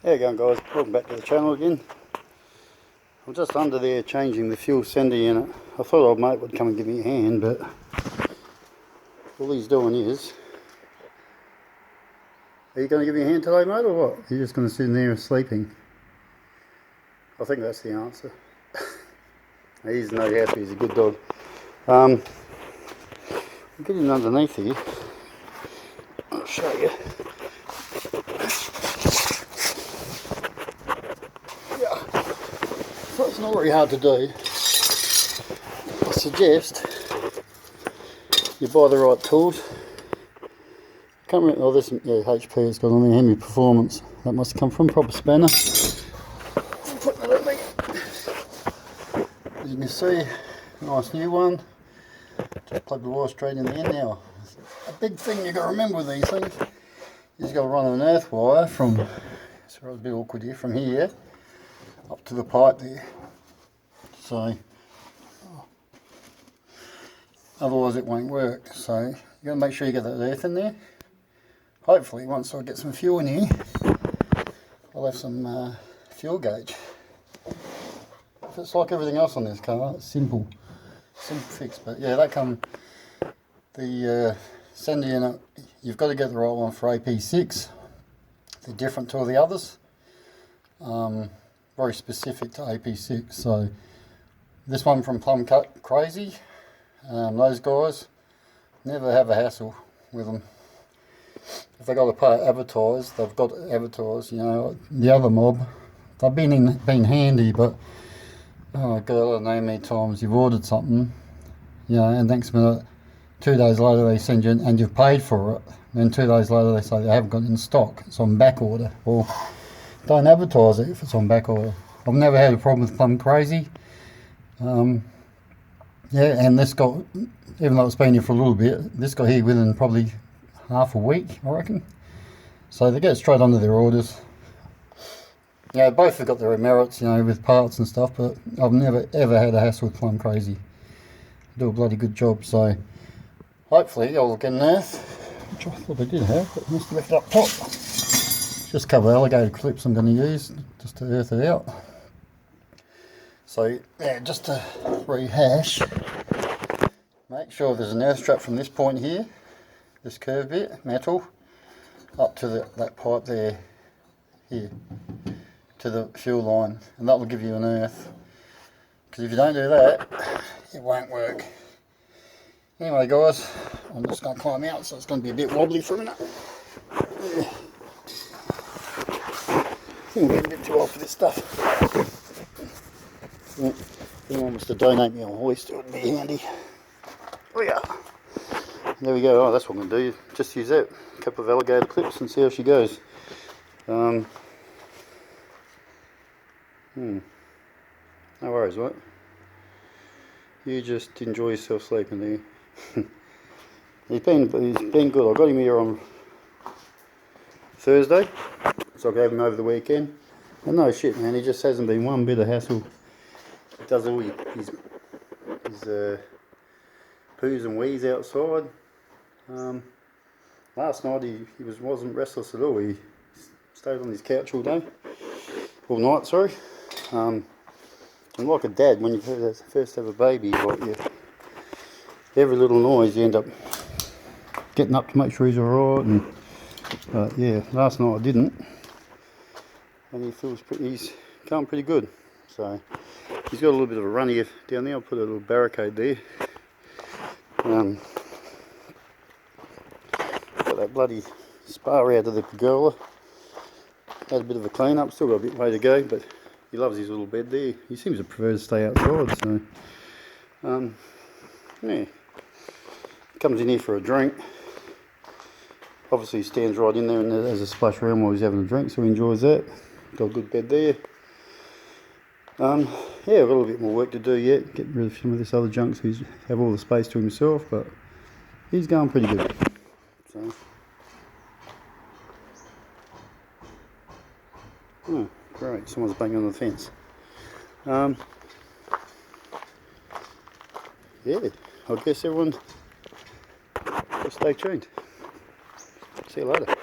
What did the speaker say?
How you going, guys? Welcome back to the channel again. I'm just under there changing the fuel sender unit. I thought old mate would come and give me a hand, but all he's doing is... Are you going to give me a hand today, mate, or what? You're just going to sit in there sleeping? I think that's the answer. He's no happy, he's a good dog. I'm getting underneath here. I'll show you. So it's not very hard to do. I suggest you buy the right tools. Can't remember, oh this, yeah, HP it's got on there, Hemi Performance. That must have come from proper spanner. Put that up there. As you can see, nice new one. Just plug the wire straight in there now. A big thing you've got to remember with these things is you've got to run an earth wire from, it's a bit awkward here, from here up to the pipe there. So otherwise it won't work. So you got to make sure you get that earth in there. Hopefully once I get some fuel in here, I'll have some fuel gauge. If it's like everything else on this car, it's simple fix. But yeah, that come the sender unit. You've got to get the right one for AP6. They're different to all the others. Very specific to AP6. So this one from Plum Cut Crazy, those guys never have a hassle with them. If they got to pay advertise, they've got to advertise. You know, the other mob, they've been handy, but oh god, I don't know how many times you've ordered something, you know, and next minute, 2 days later they send you, and you've paid for it. Then 2 days later they say they haven't got it in stock. It's on back order. Well, don't advertise it if it's on back order. I've never had a problem with Plum Crazy. Yeah, and this got, even though it's been here for a little bit, this got here within probably half a week, I reckon. So they get straight under their orders. Yeah, both have got their merits, you know, with parts and stuff, but I've never ever had a hassle with Plum Crazy. They do a bloody good job, so hopefully I'll get an earth, which I thought I did have, but I must have left it up top. Just a couple of alligator clips I'm going to use just to earth it out. So yeah, just to rehash, make sure there's an earth strap from this point here, this curved bit, metal, up to that pipe there, here, to the fuel line, and that will give you an earth. Because if you don't do that, it won't work. Anyway guys, I'm just going to climb out, so it's going to be a bit wobbly for a minute. Yeah. I'm getting a bit too old for this stuff. Yeah. If anyone wants to donate me a hoist, it would be handy. Oh yeah. There we go. Oh, that's what I'm going to do. Just use that. A couple of alligator clips and see how she goes. No worries, right? You just enjoy yourself sleeping there. He's been good. I got him here on Thursday, so I gave him over the weekend. And no shit, man, he just hasn't been one bit of hassle. He does all his poos and wees outside. Last night he wasn't restless at all. He stayed on his couch all night, sorry. And like a dad, when you first have a baby, like every little noise you end up getting up to make sure he's alright. And yeah, last night I didn't, and he's going pretty good. So he's got a little bit of a run here down there. I'll put a little barricade there. Got that bloody spar out of the pergola. Had a bit of a clean up, still got a bit way to go, but he loves his little bed there. He seems to prefer to stay outside, so yeah. Comes in here for a drink. Obviously he stands right in there and has a splash around while he's having a drink, so he enjoys that. Got a good bed there. Yeah, I've got a little bit more work to do yet, get rid of some of this other junk so he's have all the space to himself, but he's going pretty good. So oh, great, someone's banging on the fence. Yeah, I guess everyone, stay tuned. See you later.